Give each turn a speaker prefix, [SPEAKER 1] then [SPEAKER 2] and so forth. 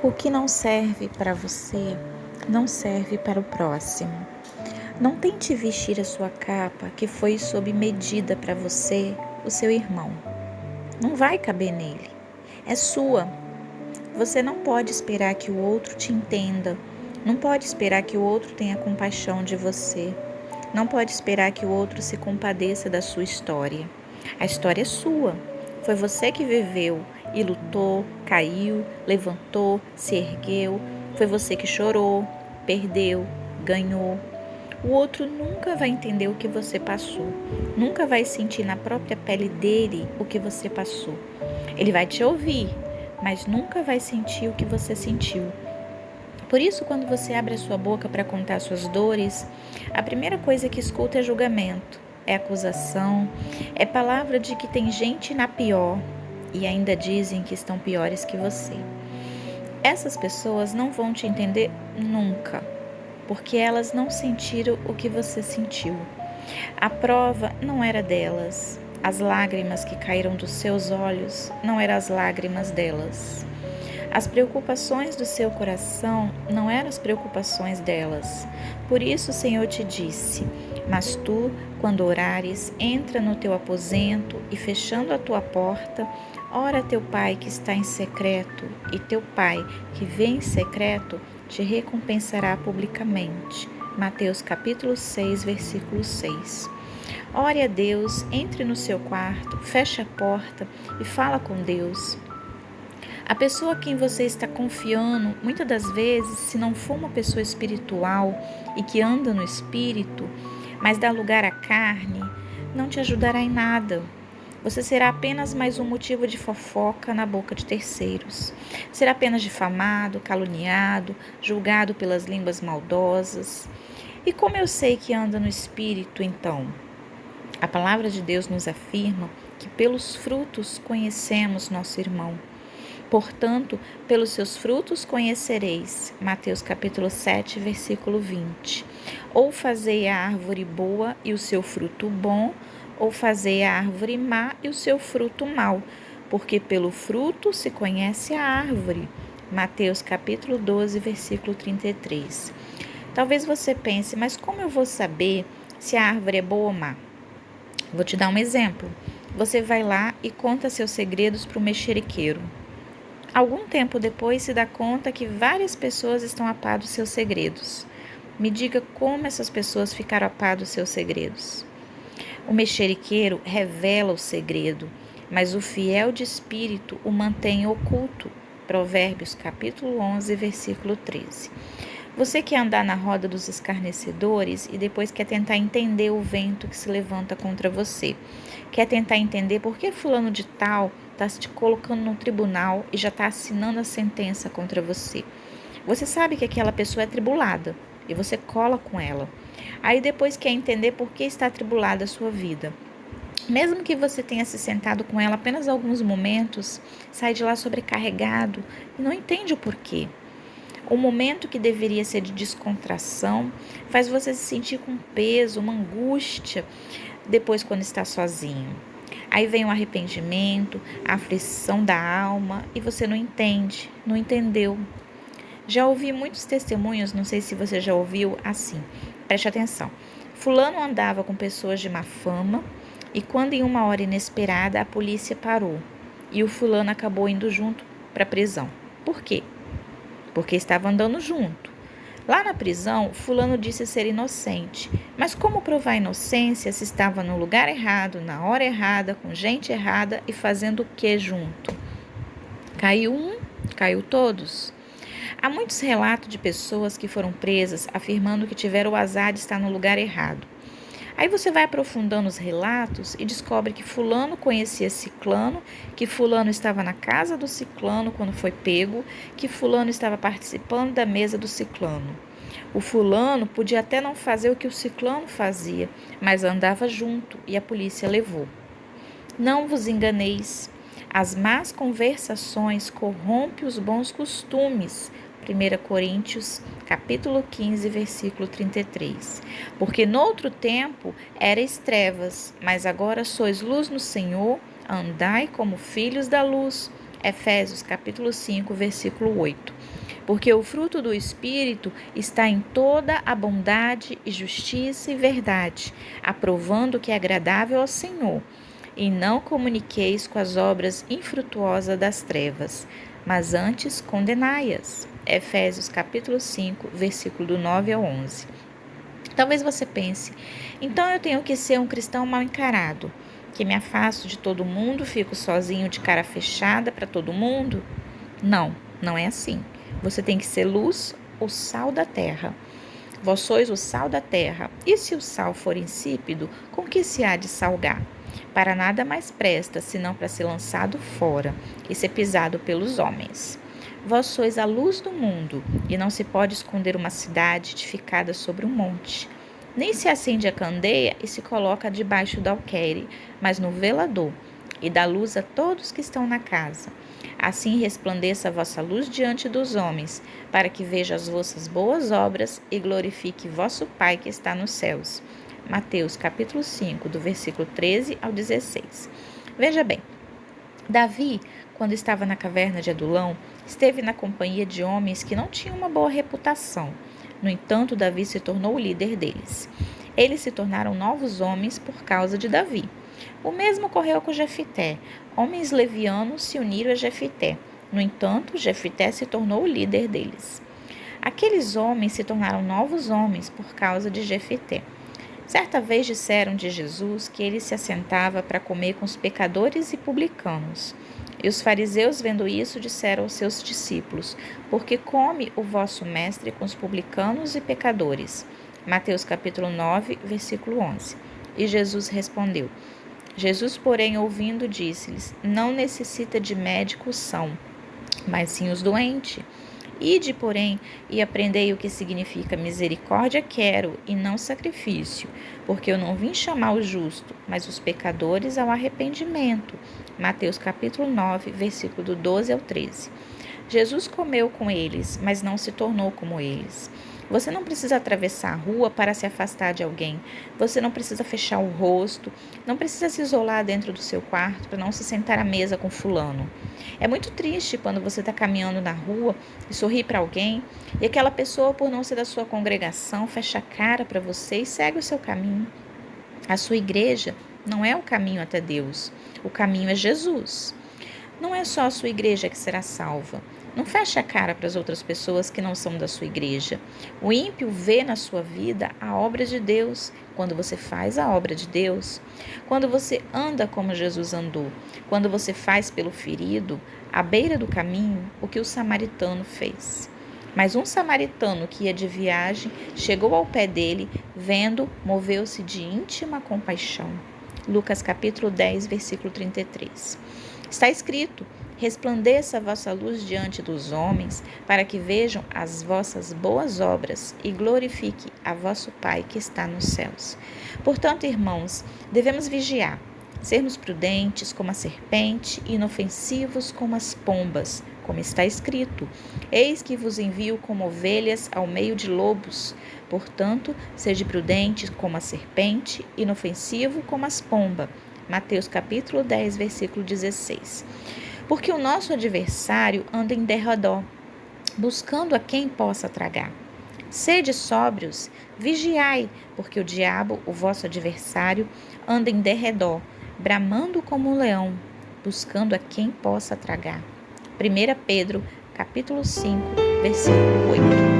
[SPEAKER 1] O que não serve para você, não serve para o próximo. Não tente vestir a sua capa que foi sob medida para você, o seu irmão. Não vai caber nele. É sua. Você não pode esperar que o outro te entenda. Não pode esperar que o outro tenha compaixão de você. Não pode esperar que o outro se compadeça da sua história. A história é sua. Foi você que viveu e lutou, caiu, levantou, se ergueu. Foi você que chorou, perdeu, ganhou. O outro nunca vai entender o que você passou. Nunca vai sentir na própria pele dele o que você passou. Ele vai te ouvir, mas nunca vai sentir o que você sentiu. Por isso, quando você abre a sua boca para contar suas dores, a primeira coisa que escuta é julgamento, é acusação, é palavra de que tem gente na pior e ainda dizem que estão piores que você. Essas pessoas não vão te entender nunca, porque elas não sentiram o que você sentiu. A prova não era delas. As lágrimas que caíram dos seus olhos não eram as lágrimas delas. As preocupações do seu coração não eram as preocupações delas. Por isso o Senhor te disse: mas tu, quando orares, entra no teu aposento e, fechando a tua porta, ora a teu Pai que está em secreto, e teu Pai que vê em secreto te recompensará publicamente. Mateus capítulo 6, versículo 6. Ore a Deus, entre no seu quarto, feche a porta e fala com Deus. A pessoa a quem você está confiando, muitas das vezes, se não for uma pessoa espiritual e que anda no espírito, mas dá lugar à carne, não te ajudará em nada. Você será apenas mais um motivo de fofoca na boca de terceiros. Será apenas difamado, caluniado, julgado pelas línguas maldosas. E como eu sei que anda no espírito, então? A palavra de Deus nos afirma que pelos frutos conhecemos nosso irmão. Portanto, pelos seus frutos conhecereis. Mateus capítulo 7, versículo 20. Ou fazei a árvore boa e o seu fruto bom, ou fazei a árvore má e o seu fruto mau, porque pelo fruto se conhece a árvore. Mateus capítulo 12, versículo 33. Talvez você pense, mas como eu vou saber se a árvore é boa ou má? Vou te dar um exemplo. Você vai lá e conta seus segredos para o mexeriqueiro. Algum tempo depois se dá conta que várias pessoas estão a par dos seus segredos. Me diga como essas pessoas ficaram a par dos seus segredos. O mexeriqueiro revela o segredo, mas o fiel de espírito o mantém oculto. Provérbios capítulo 11, versículo 13. Você quer andar na roda dos escarnecedores e depois quer tentar entender o vento que se levanta contra você. Quer tentar entender por que fulano de tal está te colocando no tribunal e já está assinando a sentença contra você. Você sabe que aquela pessoa é tribulada e você cola com ela. Aí depois quer entender por que está atribulada a sua vida. Mesmo que você tenha se sentado com ela apenas alguns momentos, sai de lá sobrecarregado e não entende o porquê. O momento que deveria ser de descontração faz você se sentir com peso, uma angústia, depois quando está sozinho. Aí vem o arrependimento, a aflição da alma e você não entende, não entendeu. Já ouvi muitos testemunhos, não sei se você já ouviu, assim. Preste atenção. Fulano andava com pessoas de má fama e quando em uma hora inesperada a polícia parou e o fulano acabou indo junto para a prisão. Por quê? Porque estava andando junto. Lá na prisão, fulano disse ser inocente. Mas como provar a inocência se estava no lugar errado, na hora errada, com gente errada e fazendo o que junto? Caiu um, caiu todos. Há muitos relatos de pessoas que foram presas afirmando que tiveram o azar de estar no lugar errado. Aí você vai aprofundando os relatos e descobre que fulano conhecia ciclano, que fulano estava na casa do ciclano quando foi pego, que fulano estava participando da mesa do ciclano. O fulano podia até não fazer o que o ciclano fazia, mas andava junto e a polícia levou. Não vos enganeis. As más conversações corrompem os bons costumes. 1 Coríntios, capítulo 15, versículo 33. Porque noutro tempo erais trevas, mas agora sois luz no Senhor, andai como filhos da luz. Efésios capítulo 5, versículo 8. Porque o fruto do Espírito está em toda a bondade e justiça e verdade, aprovando o que é agradável ao Senhor. E não comuniqueis com as obras infrutuosas das trevas, mas antes condenai-as. Efésios capítulo 5, versículo do 9 ao 11. Talvez você pense, então eu tenho que ser um cristão mal encarado, que me afasto de todo mundo, fico sozinho de cara fechada para todo mundo? Não, não é assim. Você tem que ser luz, o sal da terra. Vós sois o sal da terra, e se o sal for insípido, com que se há de salgar? Para nada mais presta, senão para ser lançado fora e ser pisado pelos homens. Vós sois a luz do mundo, e não se pode esconder uma cidade edificada sobre um monte. Nem se acende a candeia e se coloca debaixo do alqueire, mas no velador, e dá luz a todos que estão na casa. Assim resplandeça a vossa luz diante dos homens, para que vejam as vossas boas obras e glorifique vosso Pai que está nos céus. Mateus capítulo 5, do versículo 13 ao 16. Veja bem, Davi, quando estava na caverna de Adulão, esteve na companhia de homens que não tinham uma boa reputação. No entanto, Davi se tornou o líder deles. Eles se tornaram novos homens por causa de Davi. O mesmo ocorreu com Jefité. Homens levianos se uniram a Jefité. No entanto, Jefité se tornou o líder deles. Aqueles homens se tornaram novos homens por causa de Jefité. Certa vez disseram de Jesus que ele se assentava para comer com os pecadores e publicanos. E os fariseus, vendo isso, disseram aos seus discípulos: Por que come o vosso mestre com os publicanos e pecadores? Mateus capítulo 9, versículo 11. E Jesus respondeu: Jesus, porém, ouvindo, disse-lhes: Não necessita de médico são, mas sim os doentes. Ide, porém, e aprendei o que significa misericórdia quero, e não sacrifício, porque eu não vim chamar o justo, mas os pecadores ao arrependimento. Mateus capítulo 9, versículo do 12 ao 13. Jesus comeu com eles, mas não se tornou como eles. Você não precisa atravessar a rua para se afastar de alguém. Você não precisa fechar o rosto. Não precisa se isolar dentro do seu quarto para não se sentar à mesa com fulano. É muito triste quando você está caminhando na rua e sorri para alguém e aquela pessoa, por não ser da sua congregação, fecha a cara para você e segue o seu caminho. A sua igreja não é o caminho até Deus. O caminho é Jesus. Não é só a sua igreja que será salva. Não feche a cara para as outras pessoas que não são da sua igreja. O ímpio vê na sua vida a obra de Deus. Quando você faz a obra de Deus, quando você anda como Jesus andou, quando você faz pelo ferido, à beira do caminho, o que o samaritano fez. Mas um samaritano que ia de viagem chegou ao pé dele, vendo, moveu-se de íntima compaixão. Lucas capítulo 10, versículo 33. Está escrito: resplandeça a vossa luz diante dos homens, para que vejam as vossas boas obras e glorifique a vosso Pai que está nos céus. Portanto, irmãos, devemos vigiar, sermos prudentes como a serpente e inofensivos como as pombas, como está escrito: Eis que vos envio como ovelhas ao meio de lobos. Portanto, sede prudentes como a serpente, inofensivo como as pombas. Mateus capítulo 10, versículo 16. Porque o nosso adversário anda em derredor, buscando a quem possa tragar. Sede sóbrios, vigiai, porque o diabo, o vosso adversário, anda em derredor, bramando como um leão, buscando a quem possa tragar. 1 Pedro capítulo 5, versículo 8.